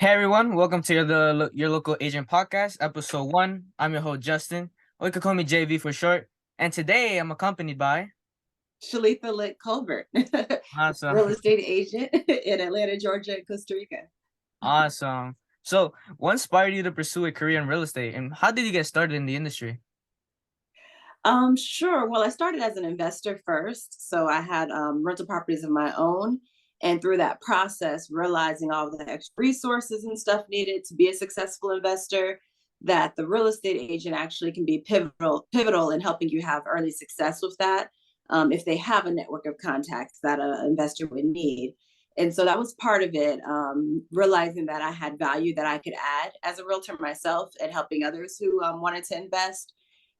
Hey everyone, welcome to your local agent podcast, episode one. I'm your host Justin, or you can call me JV for short. And today I'm accompanied by Shaletha Litt Colbert, awesome, real estate agent in Atlanta, Georgia, and Costa Rica. awesome. So, what inspired you to pursue a career in real estate, and how did you get started in the industry? Sure. Well, I started as an investor first. So I had rental properties of my own. And through that process, realizing all the extra resources and stuff needed to be a successful investor, that the real estate agent actually can be pivotal in helping you have early success with that. If they have a network of contacts that an investor would need. And so that was part of it, realizing that I had value that I could add as a realtor myself and helping others who wanted to invest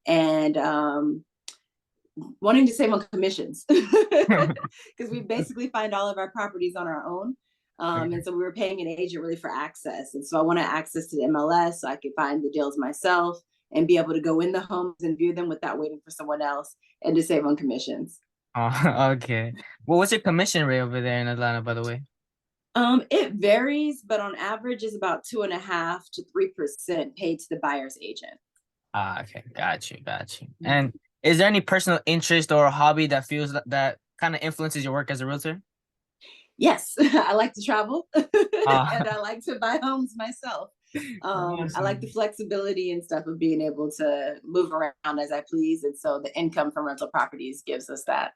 and wanting to save on commissions because we basically find all of our properties on our own. And so we were paying an agent really for access. And so I wanted access to the MLS so I could find the deals myself and be able to go in the homes and view them without waiting for someone else and to save on commissions. Oh, okay. Well, what's your commission rate over there in Atlanta, by the way? It varies, but on average is about 2.5 to 3% paid to the buyer's agent. Ah, okay, got you. And is there any personal interest or hobby that feels that kind of influences your work as a realtor? Yes, I like to travel Ah, and I like to buy homes myself. I like the awesome. flexibility and stuff of being able to move around as I please. And so the income from rental properties gives us that.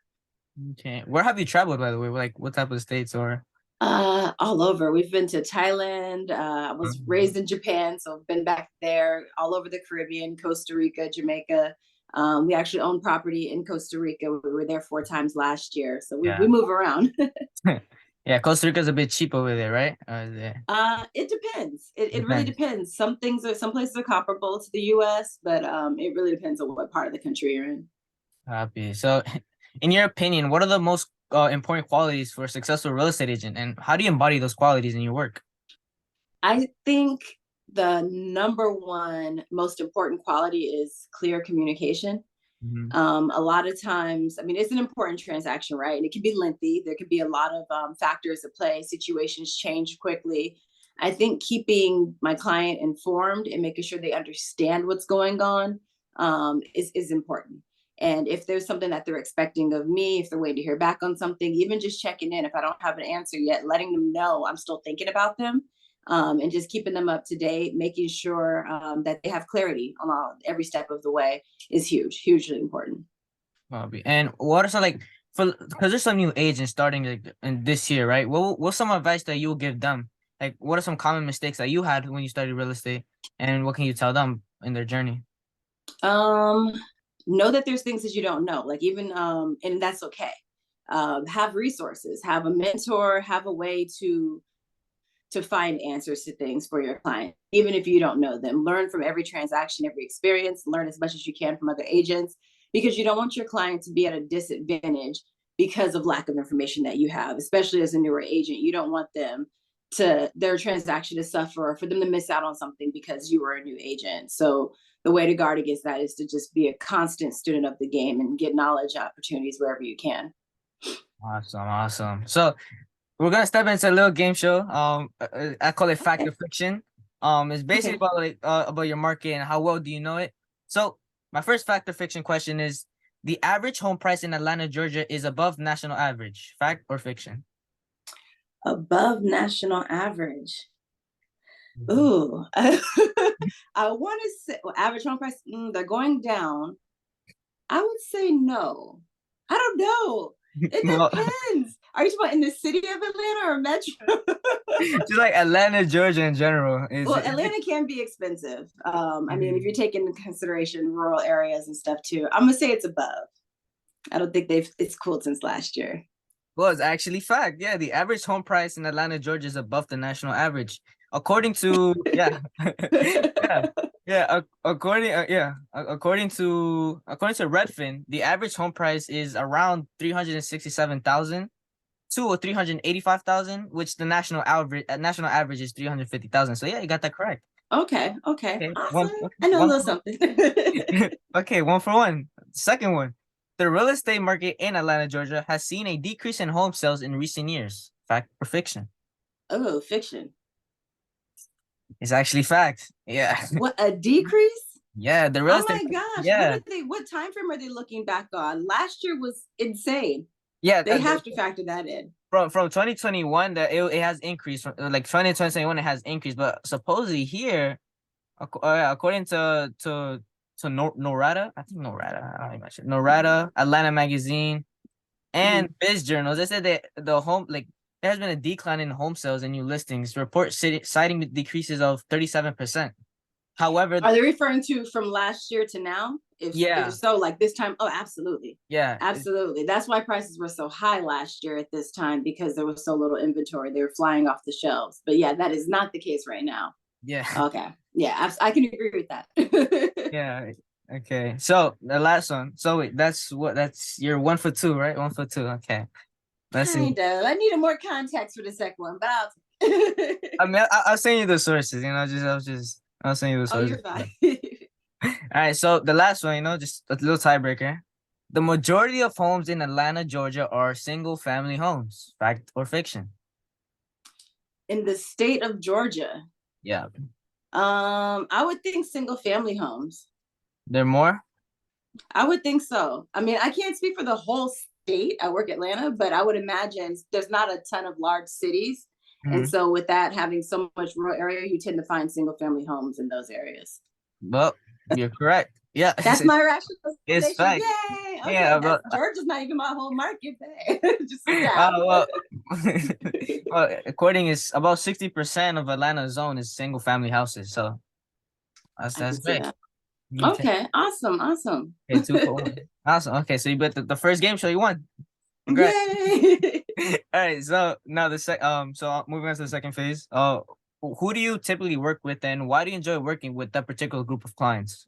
Okay. Where have you traveled, by the way? Like, what type of states or? All over. We've been to Thailand. I was Mhm. raised in Japan, so I've been back there, all over the Caribbean, Costa Rica, Jamaica. We actually own property in Costa Rica. We were there 4 times last year, so we Yeah. move around. Yeah, Costa Rica's a bit cheap over there, right? It depends. It really Depends. depends. Some places are comparable to the U.S., but it really depends on what part of the country you're in. Copy. So, in your opinion, what are the most important qualities for a successful real estate agent, and how do you embody those qualities in your work? I think the number one most important quality is clear communication. Hmm. A lot of times, I mean, it's an important transaction, right? And it can be lengthy. There could be a lot of factors at play. Situations change quickly. I think keeping my client informed and making sure they understand what's going on is important. And if there's something that they're expecting of me, if they're waiting to hear back on something, even just checking in, if I don't have an answer yet, letting them know I'm still thinking about them, and just keeping them up to date, making sure that they have clarity on every step of the way is huge, hugely important. Copy. And what are some like for because there's some new agents starting like in this year, right? What's some advice that you will give them? Like, what are some common mistakes that you had when you started real estate, and what can you tell them in their journey? Um, know that there's things that you don't know, like even and that's okay. Have resources, have a mentor, have a way to find answers to things for your client, even if you don't know them. Learn from every transaction, every experience, learn as much as you can from other agents because you don't want your client to be at a disadvantage because of lack of information that you have, especially as a newer agent. You don't want them to their transaction to suffer or for them to miss out on something because you were a new agent. So the way to guard against that is to just be a constant student of the game and get knowledge opportunities wherever you can. Awesome, awesome. So we're gonna step into a little game show. I call it fact Okay. or fiction. It's basically Okay. about about your market and how well do you know it. So my first fact or fiction question is: the average home price in Atlanta, Georgia, is above national average. Fact or fiction? Above national average. Mhm. Ooh, I want to say well, average home price. They're going down. I would say no. I don't know. It Well, depends. Are you talking about in the city of Atlanta or metro? just like Atlanta, Georgia in general, Well, Atlanta can be expensive. I mean, if you're Mhm. taking into consideration rural areas and stuff too, I'm gonna say it's above. I don't think it's cooled since last year. Well, it's actually fact. Yeah, the average home price in Atlanta, Georgia is above the national average. According to yeah. Yeah. Yeah, according to Redfin, the average home price is around 367,000 to or 385,000, which the national average is 350,000. So yeah, you got that correct. Okay, okay, Okay, awesome. I know a little something. okay, one for one. Second one. The real estate market in Atlanta, Georgia has seen a decrease in home sales in recent years. Fact or fiction? Oh, fiction. It's actually fact. Yeah. What, a decrease? Yeah, the real Oh estate. my gosh. Yeah. What time frame are they looking back on? Last year was insane. Yeah, They have to factor that in. from 2021 that it has increased from like 2021 it has increased, but supposedly here according to Norada, I think Norada, I don't even mention Norada, Atlanta Magazine, and Mhm. Biz Journals. They said that the home like there has been a decline in home sales and new listings. Report citing decreases of 37%. However, Are they referring to from last year to now? If yeah, so, like this time, oh, absolutely. yeah, Absolutely. That's why prices were so high last year at this time, because there was so little inventory. They were flying off the shelves. But yeah, that is not the case right now. yeah, Okay. Yeah, I can agree with that. yeah. Okay, so the last one. So wait, that's you're 1 for 2, right? 1 for 2. Okay, let's see. Kind of. I needed more context for the second one, but I'll. I mean, I'll send you the sources. I'll send you the Oh, sources. you're fine. All right, so the last one, just a little tiebreaker. The majority of homes in Atlanta, Georgia, are single family homes. Fact or fiction? In the state of Georgia, Yeah, I would think single family homes. there more. I would think so. I mean, I can't speak for the whole state. I work Atlanta, but I would imagine there's not a ton of large cities. And Hmm. so with that having so much rural area, you tend to find single family homes in those areas. Well, you're correct. Yeah, That's my it's rationalization. fact. Yay. Okay, Yeah, that's but Georgia's not even my whole market. Just a stab. well, well, according is about 60% of Atlanta zone is single family houses. So I that's can see great. that. Okay, Okay, awesome, awesome. okay, 2 for 1. Awesome. Okay, so you bet the first game show you won. Congrats. Yay. All right, so now moving on to the second phase. Who do you typically work with, and why do you enjoy working with that particular group of clients?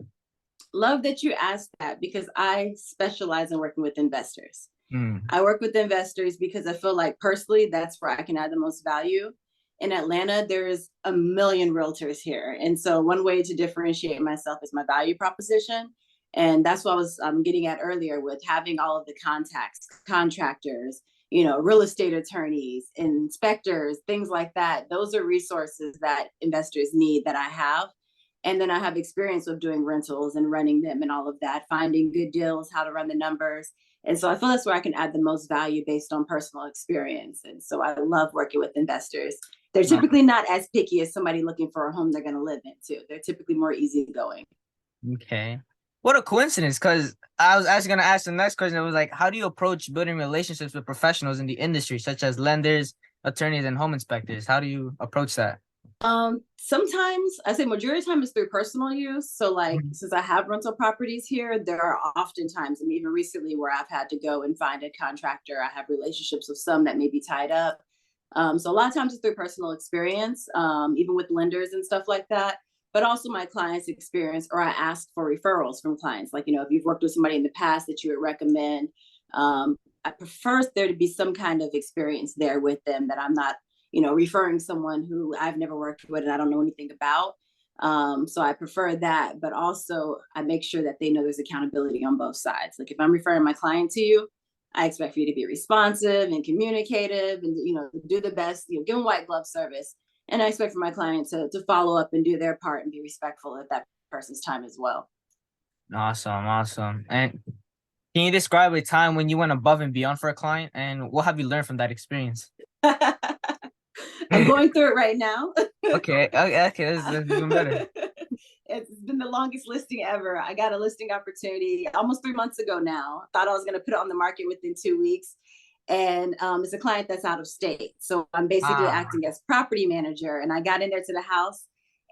Love that you asked that, because I specialize in working with investors. Mm, I work with investors because I feel like personally that's where I can add the most value. In Atlanta, there's a million realtors here. And so one way to differentiate myself is my value proposition. And that's what I was getting at earlier with having all of the contacts, contractors, real estate attorneys, inspectors, things like that. Those are resources that investors need that I have. And then I have experience with doing rentals and running them and all of that, finding good deals, how to run the numbers. And so I feel that's where I can add the most value based on personal experience. And so I love working with investors. They're no, typically not as picky as somebody looking for a home they're going to live in, too. They're typically more easygoing. okay. What a coincidence, because I was actually gonna ask the next question. It was like, how do you approach building relationships with professionals in the industry, such as lenders, attorneys, and home inspectors? How do you approach that? Sometimes I say majority of the time is through personal use. So like Mhm. since I have rental properties here, there are often times, and even recently, where I've had to go and find a contractor. I have relationships with some that may be tied up. So a lot of times it's through personal experience, even with lenders and stuff like that. But also my clients' experience, or I ask for referrals from clients. Like, if you've worked with somebody in the past that you would recommend, I prefer there to be some kind of experience there with them, that I'm not referring someone who I've never worked with and I don't know anything about. So I prefer that, but also I make sure that they know there's accountability on both sides. Like if I'm referring my client to you, I expect for you to be responsive and communicative and do the best, give them white glove service. And I expect for my client to follow up and do their part and be respectful of that person's time as well. Awesome, awesome. And can you describe a time when you went above and beyond for a client, and what have you learned from that experience? I'm going through it right now. Okay, okay, okay, that's even better. It's been the longest listing ever. I got a listing opportunity almost 3 months ago now. Thought I was going to put it on the market within 2 weeks. And it's a client that's out of state. So I'm basically Ah, acting as property manager. And I got in there to the house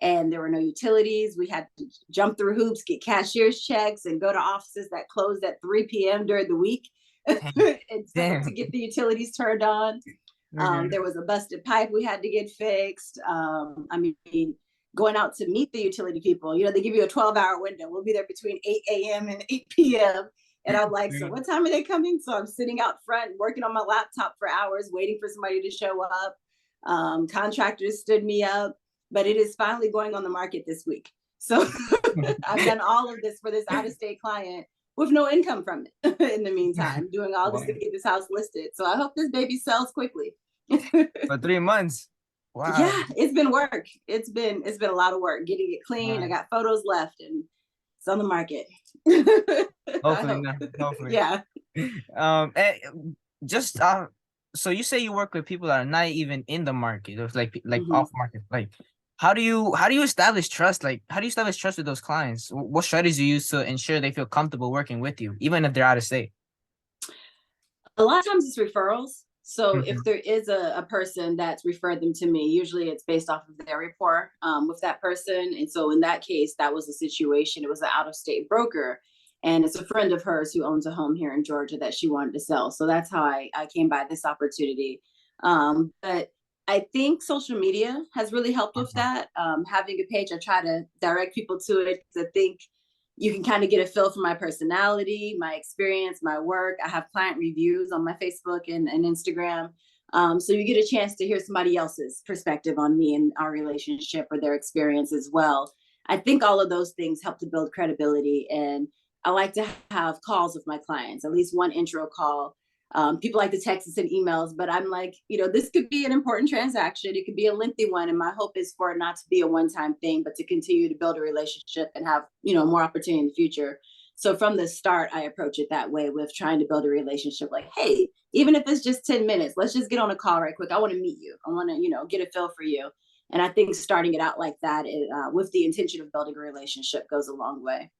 and there were no utilities. We had to jump through hoops, get cashier's checks, and go to offices that closed at 3 p.m. during the week and to damn. get the utilities turned on. Okay. There was a busted pipe we had to get fixed. I mean, going out to meet the utility people, they give you a 12-hour window. We'll be there between 8 a.m. and 8 p.m. And I'm like, so what time are they coming? So I'm sitting out front working on my laptop for hours, waiting for somebody to show up. Contractors stood me up, but it is finally going on the market this week. So I've done all of this for this out of state client with no income from it in the meantime, doing all this to Wow. get this house listed. So I hope this baby sells quickly. For 3 months. Wow. Yeah, it's been work. It's been a lot of work getting it clean. I Wow. got photos left and it's on the market. I Hopefully hope. not. Hopefully. Yeah. Eh, just so you say you work with people that are not even in the market, or like Mhm. off market. Like, how do you establish trust? Like, how do you establish trust with those clients? What strategies do you use to ensure they feel comfortable working with you, even if they're out of state? A lot of times it's referrals. So if Mhm. there is a person that's referred them to me, usually it's based off of their rapport with that person. And so in that case, that was a situation. It was an out of state broker. And it's a friend of hers who owns a home here in Georgia that she wanted to sell. So that's how I came by this opportunity. But I think social media has really helped with Uh-huh. that. Having a page, I try to direct people to it because I think you can kind of get a feel for my personality, my experience, my work. I have client reviews on my Facebook and Instagram. So you get a chance to hear somebody else's perspective on me and our relationship or their experience as well. I think all of those things help to build credibility. And I like to have calls with my clients, at least one intro call. People like to text and send emails, but I'm like, this could be an important transaction. It could be a lengthy one. And my hope is for it not to be a one time thing, but to continue to build a relationship and have, more opportunity in the future. So from the start, I approach it that way with trying to build a relationship like, hey, even if it's just 10 minutes, let's just get on a call right quick. I want to meet you. I want to, get a feel for you. And I think starting it out like that with the intention of building a relationship goes a long way.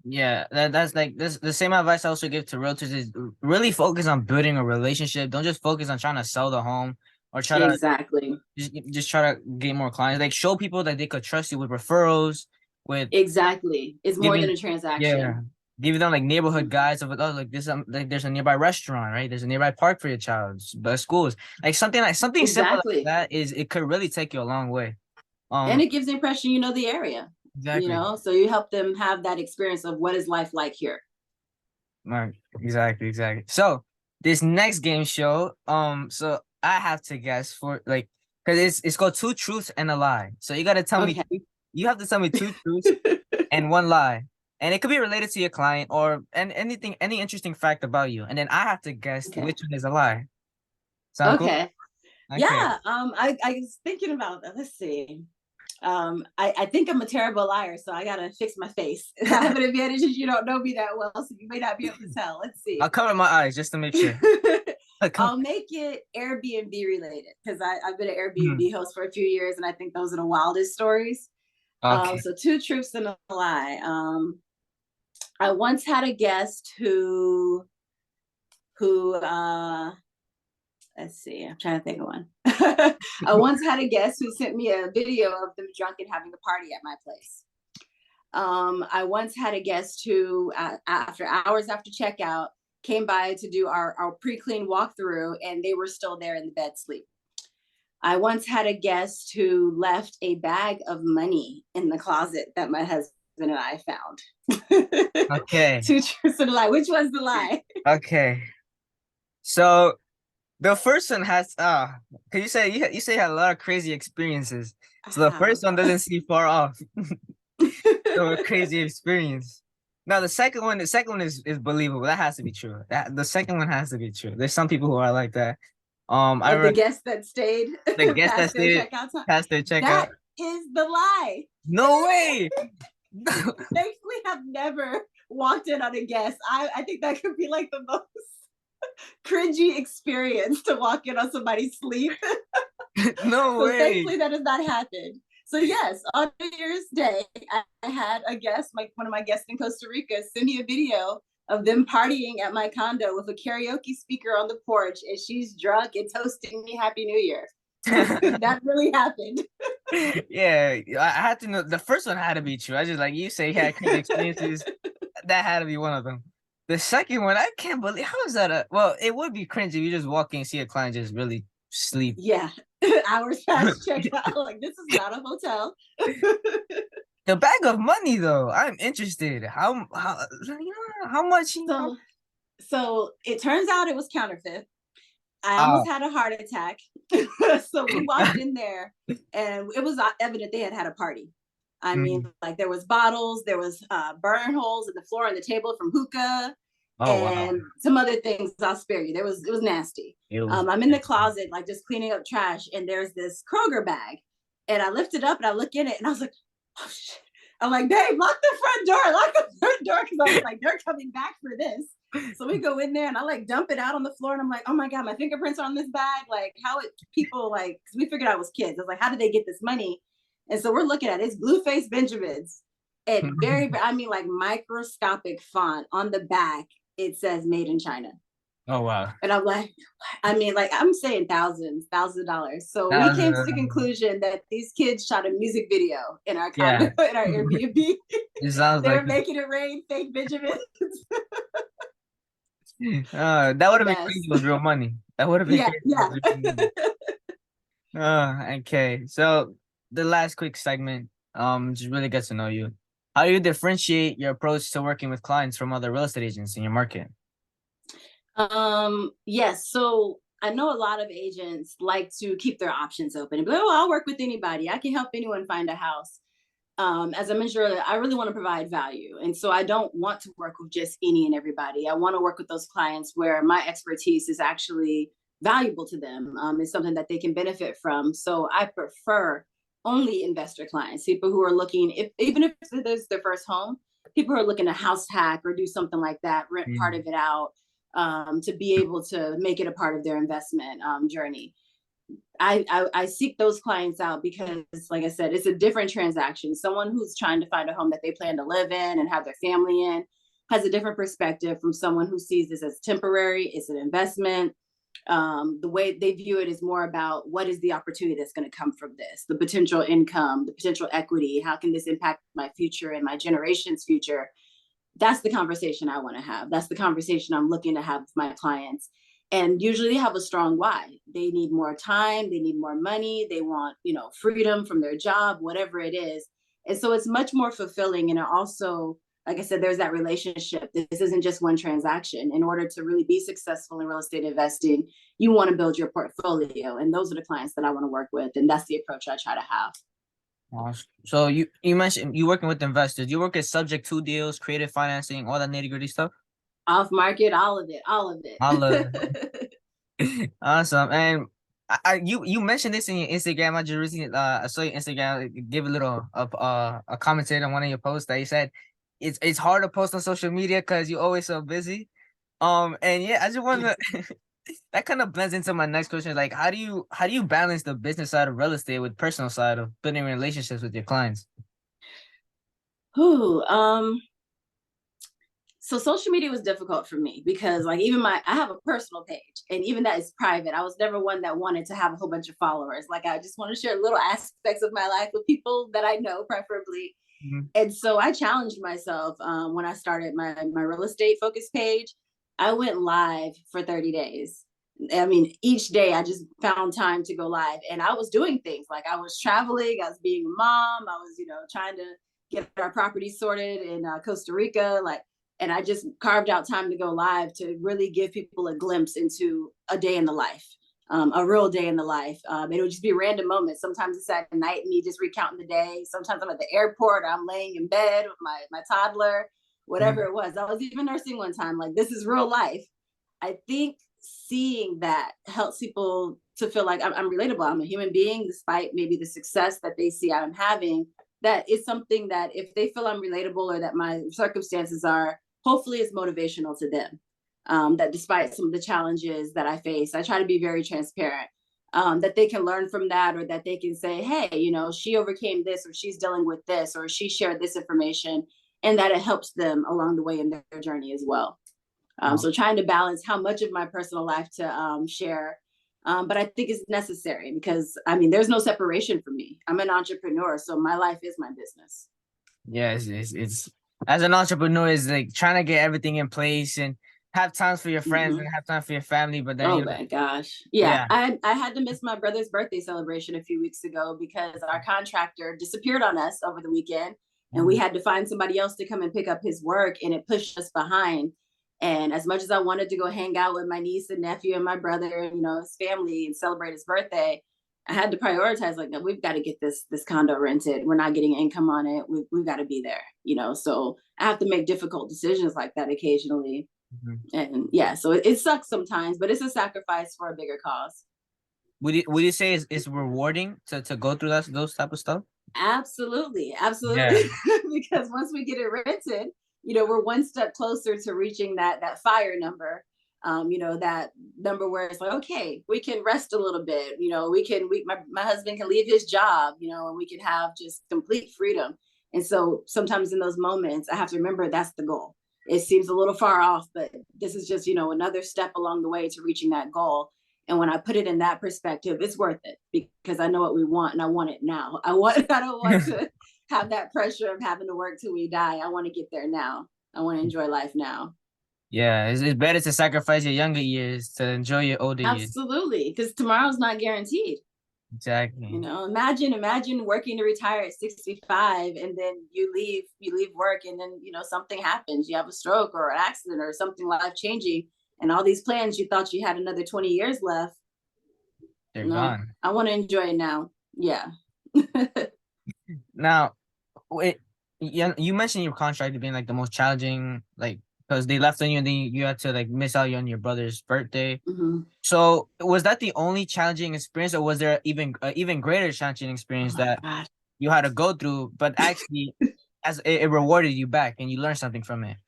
Yeah, that's like this. The same advice I also give to realtors is really focus on building a relationship. Don't just focus on trying to sell the home or try to Exactly. just try to get more clients. Like show people that they could trust you with referrals, with Exactly. It's more than giving, a yeah, transaction. giving them like neighborhood Mhm. guides of, oh, like this, like there's a nearby restaurant, right? There's a nearby park for your child, but schools, like something simple like Exactly. that is it could really take you a long way. And Um, it gives the impression you know the area, exactly. so you help them have that experience of what is life like here. Right. Exactly. Exactly. So this next game show, so I have to guess for like, because it's called Two Truths and a Lie. So you gotta tell me Okay. you have to tell me two truths and one lie. And it could be related to your client or any interesting fact about you. And then I have to guess Okay. which one is a lie. Sound cool? Okay. Okay. Yeah. I was thinking about that. Let's see. I think I'm a terrible liar, so I gotta fix my face. I have an advantage is you don't know me that well, so you may not be able to tell. Let's I'll see. cover my eyes just to make sure. I'll make it Airbnb related because I've been an Hmm. Airbnb host for a few years, and I think those are the wildest stories. Okay. So two truths and a lie. I once had a guest who let's see, I'm trying to think of one. I once had a guest who sent me a video of them drunk and having a party at my place. I once had a guest who, after hours after checkout, came by to do our pre-clean walkthrough, and they were still there in the bed sleep. I once had a guest who left a bag of money in the closet that my husband and I found. Okay. Two truths and a lie. Which one's the lie? Okay. So the first one has cause you say you had a lot of crazy experiences. I So the first have. one doesn't seem far off. So a crazy experience. Now the second one is believable. That has to be true. That the second one has to be true. There's some people who are like that. I Of the remember guests that stayed the guest that past their stayed checkout time. past their checkout. That is the lie. No way. Thankfully, I've never walked in on a guest. I think that could be like the most cringy experience to walk in on somebody's sleep. No So way. thankfully that has not happened. So yes, on New Year's Day, I had a guest, like one of my guests in Costa Rica, send me a video of them partying at my condo with a karaoke speaker on the porch, and she's drunk and toasting me Happy New Year. That really happened. Yeah, I had to know the first one had to be true. I just like you say, you had crazy experiences. That had to be one of them. The second one, I can't believe how is that a well, it would be cringy if you just walk in and see a client just really sleep. Yeah, hours past checkout. Like this is not a hotel. The bag of money though, I'm interested. How much so so it turns out it was counterfeit. I uh almost had a heart attack. So we walked in there and it was evident they had had a party. I mean, mm, like there was bottles, there was burn holes in the floor and the table from hookah. Oh wow. and some other things I'll spare you. It was nasty. It was. I'm in the closet, like just cleaning up trash, and there's this Kroger bag, and I lift it up and I look in it, and I was like, oh shit. I'm like, babe, lock the front door, because I was like, they're coming back for this. So we go in there, and I like dump it out on the floor, and I'm like, oh my god, my fingerprints are on this bag. Like, how it people like? Because we figured out it was kids. I was like, how did they get this money? And so we're looking at it. It's Blueface Benjamins, and I mean, like microscopic font on the back. It says "Made in China." Oh wow. And I'm like, I mean, like I'm saying thousands of dollars. So we came to the Uh, conclusion that these kids shot a music video in our condo, yeah. in our Airbnb. It sounds They like were making it rain, fake Benjamins. that would A have been crazy mess. if it was real money. That would have been Yeah, crazy if it yeah. was real money. Okay. So the last quick segment, just really gets to know you. How do you differentiate your approach to working with clients from other real estate agents in your market? Yes. So I know a lot of agents like to keep their options open and be like, oh, I'll work with anybody. I can help anyone find a house. As I mentioned earlier, I really want to provide value. And so I don't want to work with just any and everybody. I want to work with those clients where my expertise is actually valuable to them. It's something that they can benefit from. So I prefer only investor clients, people who are looking, if even if this is their first home, people who are looking to house hack or do something like that, rent part Mm. of it out, to be able to make it a part of their investment journey. I seek those clients out because, like I said, it's a different transaction. Someone who's trying to find a home that they plan to live in and have their family in has a different perspective from someone who sees this as temporary. It's an investment. The way they view it is more about what is the opportunity that's going to come from this, the potential income, the potential equity. How can this impact my future and my generation's future? That's the conversation I want to have. That's the conversation I'm looking to have with my clients. And usually they have a strong why. They need more time, they need more money, they want, freedom from their job, whatever it is. And so it's much more fulfilling. And it also, like I said, there's that relationship. This isn't just one transaction. In order to really be successful in real estate investing, you want to build your portfolio. And those are the clients that I want to work with. And that's the approach I try to have. Awesome. So you mentioned you working with investors. You work at subject to deals, creative financing, all that nitty gritty stuff. Off market, all of it, all of I love it. it. Awesome. And you mentioned this in your Instagram. I just recently I saw your Instagram give a little a commented on one of your posts that you said it's hard to post on social media because you're always so busy. And yeah, I just want to that kind of blends into my next question. Like, how do you balance the business side of real estate with personal side of building relationships with your clients? Ooh, so social media was difficult for me because like even I have a personal page and even that is private. I was never one that wanted to have a whole bunch of followers. Like I just want to share little aspects of my life with people that I know, preferably. Mhm. And so I challenged myself when I started my real estate focus page. I went live for 30 days. I mean, each day I just found time to go live, and I was doing things like I was traveling, I was being a mom, I was, trying to get our property sorted in Costa Rica, like, and I just carved out time to go live to really give people a glimpse into a day in the life. A real day in the life. It would just be random moments. Sometimes it's at night, me just recounting the day. Sometimes I'm at the airport, or I'm laying in bed with my toddler, whatever Mhm. it was. I was even nursing one time. Like this is real life. I think seeing that helps people to feel like I'm relatable. I'm a human being, despite maybe the success that they see I'm having. That is something that if they feel I'm relatable or that my circumstances are, hopefully, is motivational to them. That despite some of the challenges that I face, I try to be very transparent. That they can learn from that, or that they can say, hey, she overcame this, or she's dealing with this, or she shared this information, and that it helps them along the way in their journey as well. Wow. So trying to balance how much of my personal life to share. But I think it's necessary because I mean, there's no separation for me. I'm an entrepreneur, so my life is my business. Yeah, it's as an entrepreneur, is like trying to get everything in place and have times for your friends and Mm-hmm. have time for your family. But then Oh my gosh. Yeah. yeah. I had to miss my brother's birthday celebration a few weeks ago because our contractor disappeared on us over the weekend, and we Mm. had to find somebody else to come and pick up his work, and it pushed us behind. And as much as I wanted to go hang out with my niece and nephew and my brother and his family and celebrate his birthday, I had to prioritize like, no, we've got to get this condo rented. We're not getting income on it. We've got to be there. So I have to make difficult decisions like that occasionally. Mhm. And yeah, so it sucks sometimes, but it's a sacrifice for a bigger cause. Would you say it's rewarding to go through those type of stuff? Absolutely, absolutely. Yeah. Because once we get it rented, we're one step closer to reaching that fire number. That number where it's like, okay, we can rest a little bit. My husband can leave his job, and we can have just complete freedom. And so sometimes in those moments, I have to remember that's the goal. It seems a little far off, but this is just, another step along the way to reaching that goal. And when I put it in that perspective, it's worth it because I know what we want and I want it now. I don't want to have that pressure of having to work till we die. I want to get there now. I want to enjoy life now. Yeah, it's better to sacrifice your younger years to enjoy your older years. Absolutely. Because tomorrow's not guaranteed. Exactly. Imagine working to retire at 65 and then you leave work and then, something happens. You have a stroke or an accident or something life changing. And all these plans you thought you had another 20 years left. They're No, gone. I want to enjoy it now. Yeah. Now, wait, you mentioned your contract being like the most challenging, like because they left on you and then you had to like miss out on your brother's birthday. Mhm. So was that the only challenging experience, or was there even greater challenging Oh experience my that gosh. you had to go through, but actually, as it rewarded you back and you learned something from it?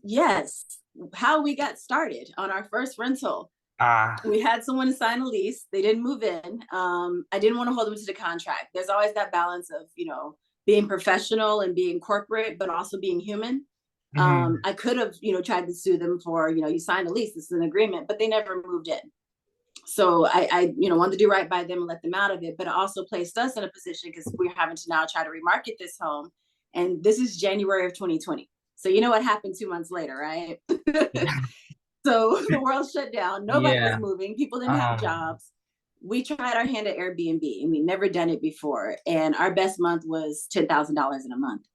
Yes. How we got started on our first rental. Ah. We had someone sign a lease. They didn't move in. I didn't want to hold them to the contract. There's always that balance of, being professional and being corporate, but also being human. Mhm. I could have, tried to sue them for, you signed a lease, this is an agreement, but they never moved in. So I wanted to do right by them and let them out of it, but it also placed us in a position because we're having to now try to remarket this home. And this is January of 2020. So you know what happened 2 months later, right? So the world shut down. Nobody was Yeah. moving. People didn't have Um. jobs. We tried our hand at Airbnb and we'd never done it before. And our best month was $10,000 in a month.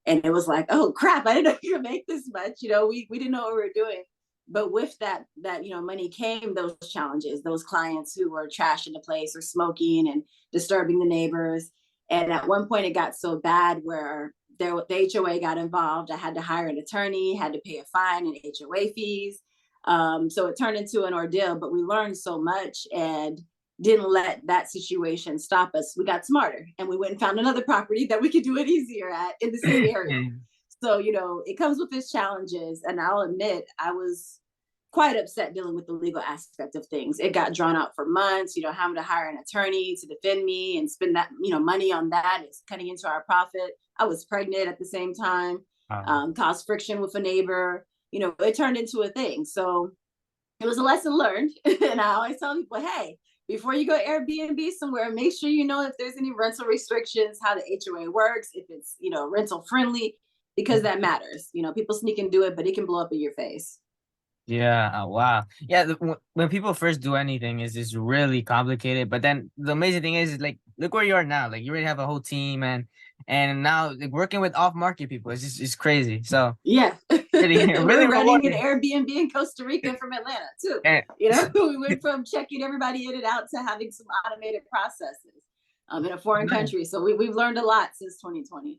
And it was like, oh crap, I didn't know you could make this much. We didn't know what we were doing. But with that money came those challenges, those clients who were trashing the place or smoking and disturbing the neighbors. And at one point it got so bad where the HOA got involved. I had to hire an attorney, had to pay a fine and HOA fees. So it turned into an ordeal, but we learned so much and didn't let that situation stop us. We got smarter and we went and found another property that we could do it easier at in the same area. So, it comes with its challenges. And I'll admit, I was quite upset dealing with the legal aspect of things. It got drawn out for months, having to hire an attorney to defend me and spend that, money on that. It's cutting into our profit. I was pregnant at the same time, caused friction with a neighbor. It turned into a thing. So it was a lesson learned. And I always tell people, hey, before you go Airbnb somewhere, make sure you know if there's any rental restrictions, how the HOA works, if it's, rental friendly, because that matters. People sneak and do it, but it can blow up in your face. Yeah. Oh, wow. Yeah. When people first do anything, it's just really complicated. But then the amazing thing is like, look where you are now. Like, you already have a whole team, and now like, working with off market people, it's crazy. So Yeah. really, really We're running an rewarding. Airbnb in Costa Rica from Atlanta too. And We went from checking everybody in and out to having some automated processes in a foreign country. So we've learned a lot since 2020.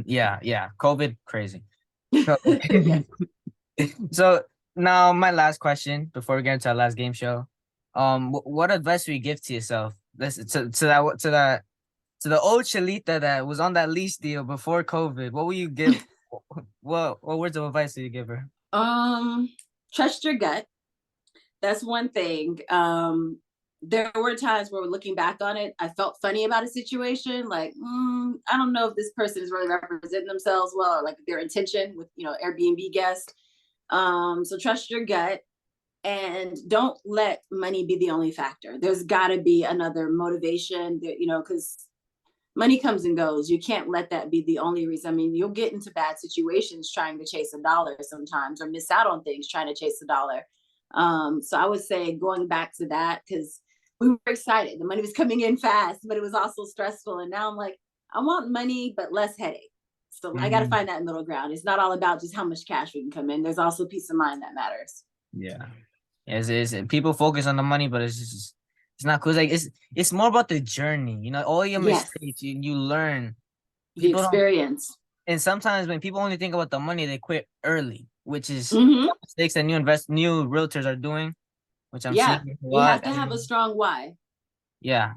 yeah, yeah. COVID, crazy. So, Yes. so now my last question before we get into our last game show. What advice would you give to yourself? This to the old Shalita that was on that lease deal before COVID. What will you give? What words of advice do you give her? Um, Trust your gut. That's one thing. There were times where looking back on it, I felt funny about a situation. Like, I don't know if this person is really representing themselves well, or like their intention with, Airbnb guests. So trust your gut and don't let money be the only factor. There's got to be another motivation that, because money comes and goes. You can't let that be the only reason. I mean, you'll get into bad situations trying to chase a dollar sometimes, or miss out on things trying to chase a dollar. So I would say going back to that, because we were excited. The money was coming in fast, but it was also stressful. And now I'm like, I want money, but less headache. So I got to Mhm. find that middle ground. It's not all about just how much cash we can come in. There's also peace of mind that matters. Yeah. Yes, people focus on the money, but it's not cool. It's like it's more about the journey. All your Yes, mistakes you learn. the People don't experience. and sometimes when people only think about the money, they quit early, which is Hmm. mistakes that new realtors are doing, which I'm Yeah, seeing a you have lot. to have a And strong why. yeah.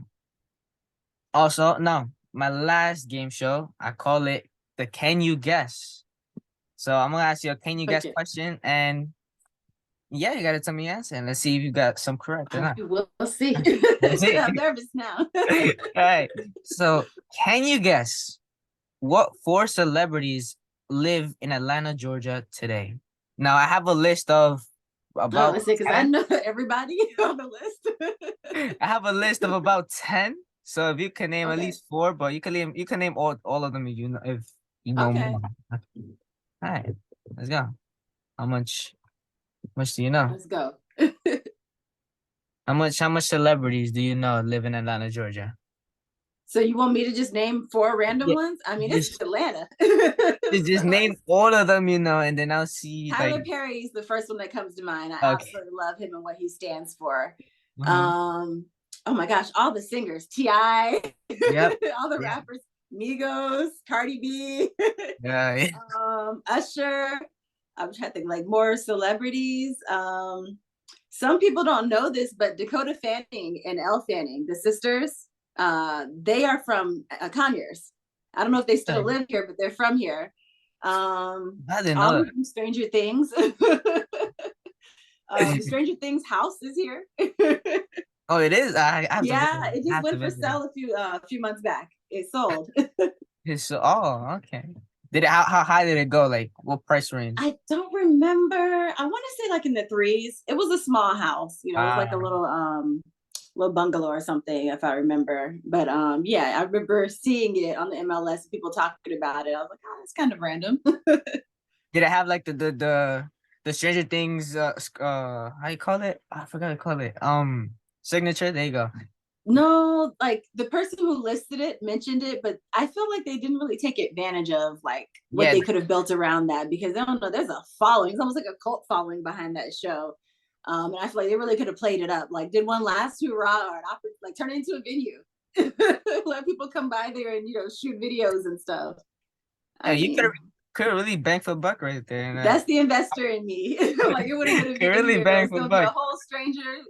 Also, no, my last game show, I call it the Can You Guess? So I'm gonna ask you a can you guess Okay, question, and yeah, you gotta tell me your answer, and let's see if you got some correct or not. we'll see. Let's see. I'm nervous now. All right. So, can you guess what four celebrities live in Atlanta, Georgia today? Now, I have a list of Oh, about I say because I 10. know everybody on the list. I have a list of about 10. So if you can name at Okay. least four, but you can name all of them if you know Okay. more. All right, let's go. How much do you know? Let's go. How much celebrities do you know live in Atlanta, Georgia? So you want me to just name four random Yeah. ones? I mean, it's Just Atlanta. just So name all of them, and then I'll see like Tyler Perry is the first one that comes to mind. I okay. absolutely love him and what he stands for. Uh-huh. Um, oh my gosh, all the singers, Ti, Yep. all the Yeah. rappers, Migos, Cardi B, Yeah. Yeah. Usher. I'm trying to think like more celebrities. Some people don't know this, but Dakota Fanning and Elle Fanning, the sisters, they are from Conyers. I don't know if they still Okay. live here, but they're from here. I didn't know All of that. them Stranger Things. The Stranger Things house is here. Oh, it is. I have to visit. Yeah, it I just have to went for visit it. sale a few months back. It sold. Okay. Did it? How high did it go? Like what price range? I don't remember. I want to say like in the threes. It was a small house. It was like a Uh, little bungalow or something, if I remember. But yeah, I remember seeing it on the MLS, people talking about it. I was like, oh, that's kind of random. did it have like the Stranger Things how you call it? I forgot to call it. Signature. There you go. No, like the person who listed it mentioned it, but I feel like they didn't really take advantage of like what Yeah. they could have built around that because I don't know, there's a following. It's almost like a cult following behind that show. And I feel like they really could have played it up. Like, did one last hurrah or an opera, like turn it into a venue. Let people come by there and shoot videos and stuff. Yeah, I you could mean, really bang for a buck right there. And that's the investor in me. Like, it would have been a could really venue. There bang was for a going to be a buck. whole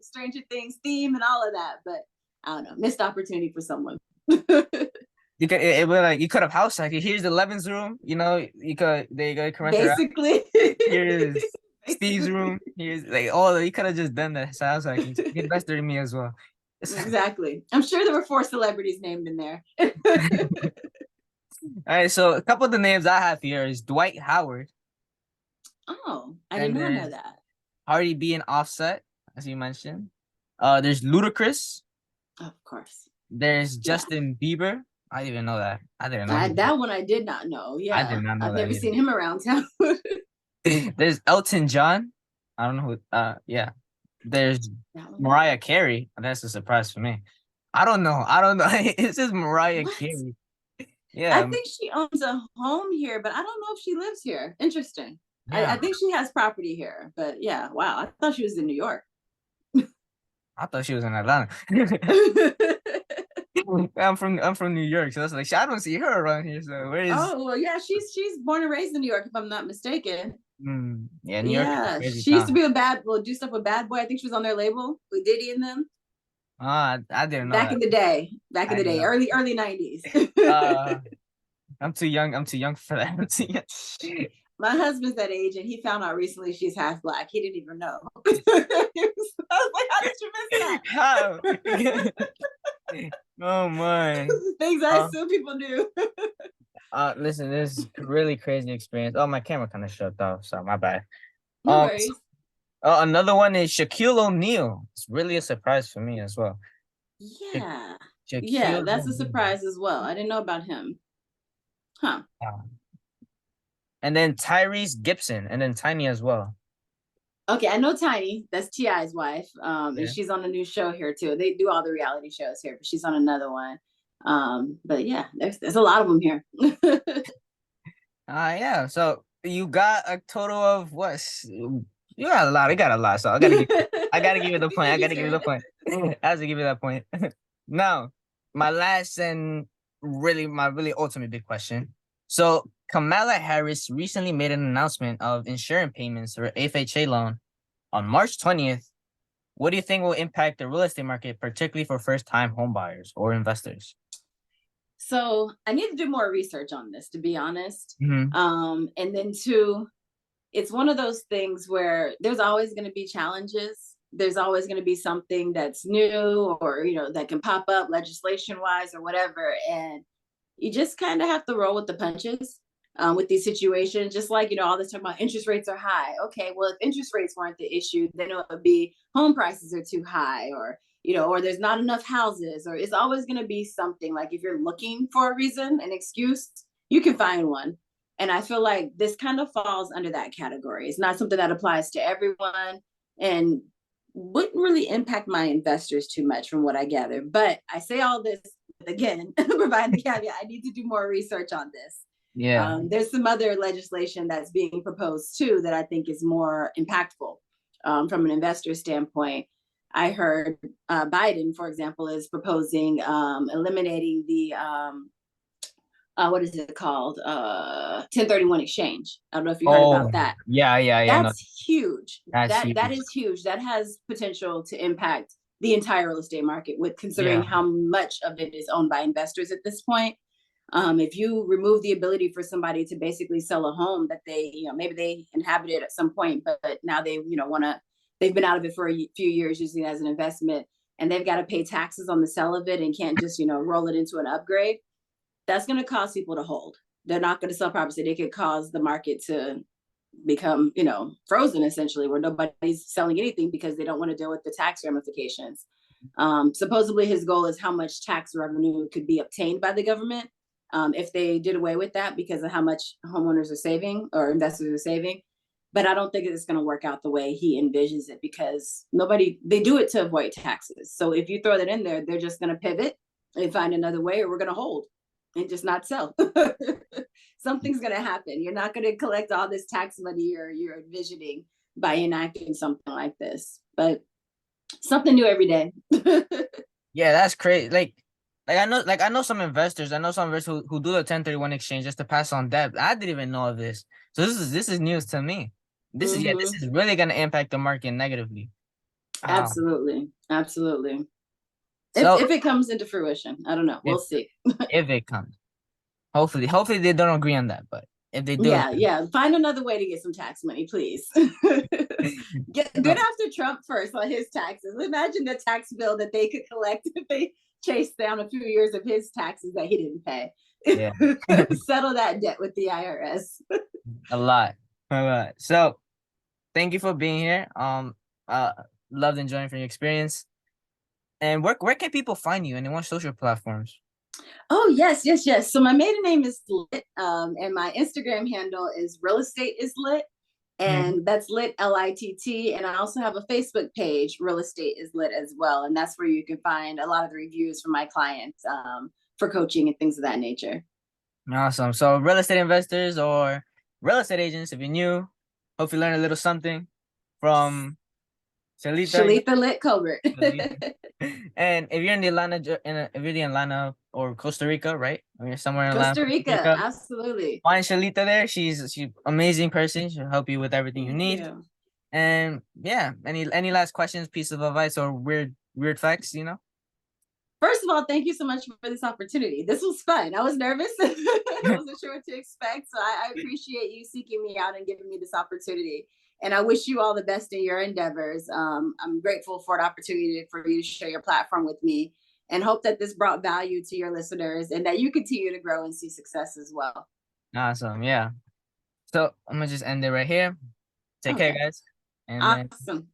Stranger Things theme and all of that. But I don't know, missed opportunity for someone. It would like you could have house like here's the Levin's room. You could rent it out. Basically. Here's Steve's Basically. room. Here's like all you could have just done that. So I was like, you invested in me as well. Exactly. I'm sure there were four celebrities named in there. All right, so a couple of the names I have here is Dwight Howard, Oh, I did and not know there's that. Cardi B and Offset, as you mentioned. There's Ludacris. Of course. There's Yeah. Justin Bieber. I didn't even know that. I didn't know he. That one I did not know. I Yeah. did not know I've that never either. seen him around town. There's Elton John. I don't know who. Yeah. There's That one. Mariah Carey. That's a surprise for me. I don't know. I don't know. It's just Mariah What? Carey. I Yeah. think she owns a home here, but I don't know if she lives here. Interesting. I Yeah. think she has property here, but yeah, wow. I thought she was in New York. I thought she was in Atlanta. I'm from New York, so that's like I don't see her around here. So where is? Oh well, yeah, she's born and raised in New York, if I'm not mistaken. Yeah, New York is a Yeah, crazy she used to town. be do stuff with Bad Boy. I think she was on their label with Diddy and them I didn't know back that. in the day. Back in I the didn't day, know. early 90s. I'm too young. I'm too young for that. I'm too young. My husband's that age, and he found out recently she's half black. He didn't even know. I was like, "How did you How? miss that?" Oh my. Things I Uh, assume people do. Listen, this is really crazy experience. Oh, my camera kind of shut off, so my bad. No Um, worries. Another one is Shaquille O'Neal. It's really a surprise for me as well. Sha- Yeah, yeah, Shaquille that's a O'Neal. surprise as well. I didn't know about him. Huh. And then Tyrese Gibson, and then Tiny as well. Okay, I know Tiny. That's Ti's wife, and Yeah. she's on a new show here too. They do all the reality shows here, but she's on another one. But yeah, there's a lot of them here. Yeah. So you got a total of what? You got a lot. You got a lot. So I gotta give you the point. I You gotta give you the deserve point. I have to give you that point. Now, my last and my really ultimate big question. So Kamala Harris recently made an announcement of insurance payments for FHA loan on March 20th. What do you think will impact the real estate market, particularly for first-time home buyers or investors? So I need to do more research on this, to be honest. Hmm. And then two, it's one of those things where there's always going to be challenges. There's always going to be something that's new or, that can pop up legislation wise or whatever. And you just kind of have to roll with the punches with these situations. Just like, all this talk about interest rates are high. Okay, well, if interest rates weren't the issue, then it would be home prices are too high, or there's not enough houses, or it's always going to be something. Like if you're looking for a reason, an excuse, you can find one. And I feel like this kind of falls under that category. It's not something that applies to everyone and wouldn't really impact my investors too much from what I gather. But I say all this again, provide the caveat. I need to do more research on this. Yeah. There's some other legislation that's being proposed too that I think is more impactful from an investor standpoint. I heard Biden, for example, is proposing eliminating the what is it called? 1031 exchange. I don't know if you heard about Oh, that. yeah, yeah, yeah. No, That's huge. that's That huge. is huge. That has potential to impact the entire real estate market, with considering Yeah. how much of it is owned by investors at this point. If you remove the ability for somebody to basically sell a home that they, maybe they inhabited at some point, but now they, they've been out of it for a few years using it as an investment, and they've got to pay taxes on the sale of it and can't just, roll it into an upgrade. That's going to cause people to hold. They're not going to sell property. They could cause the market to become, frozen essentially, where nobody's selling anything because they don't want to deal with the tax ramifications. Supposedly, his goal is how much tax revenue could be obtained by the government if they did away with that because of how much homeowners are saving or investors are saving. But I don't think it's going to work out the way he envisions it because they do it to avoid taxes. So if you throw that in there, they're just going to pivot and find another way, or we're going to hold and just not sell. Something's going to happen. You're not going to collect all this tax money you're envisioning by enacting something like this. But something new every day. Yeah, that's crazy. I know some investors. I know some investors who do the 1031 exchange just to pass on debt. I didn't even know of this. So this is news to me. This Mm-hmm. is really gonna impact the market negatively. Wow. Absolutely. Absolutely. If, So if it comes into fruition, I don't know. if We'll see. if it comes, hopefully they don't agree on that. But if they do, Yeah, yeah. Find another way to get some tax money, please. Get no, after Trump first on his taxes. Imagine the tax bill that they could collect if they chased down a few years of his taxes that he didn't pay. yeah, Settle that debt with the IRS. a lot, a lot. So thank you for being here. Uh, loved enjoying from your experience. And where can people find you and in what social platforms? Oh, yes, yes, yes. So my maiden name is Lit, and my Instagram handle is real estate is lit, Mhm. and that's lit LITT. And I also have a Facebook page, real estate is lit as well, and that's where you can find a lot of the reviews from my clients for coaching and things of that nature. Awesome. So real estate investors or real estate agents, if you're new, hope you learn a little something from Shaletha. Shaletha Litt Colbert. Shaletha. And if you're in the if you're in Atlanta or Costa Rica, right? Or you're somewhere in Atlanta, Costa Costa Rica, Rica, absolutely. find Shalita there. She's amazing person. She'll help you with everything you Thank need. you. And yeah, any last questions, piece of advice, or weird facts, First of all, thank you so much for this opportunity. This was fun. I was nervous. I wasn't sure what to expect. So I appreciate you seeking me out and giving me this opportunity. And I wish you all the best in your endeavors. I'm grateful for the opportunity for you to share your platform with me, and hope that this brought value to your listeners and that you continue to grow and see success as well. Awesome. Yeah. So I'm gonna just end it right here. Take care, Okay. guys. And then Awesome.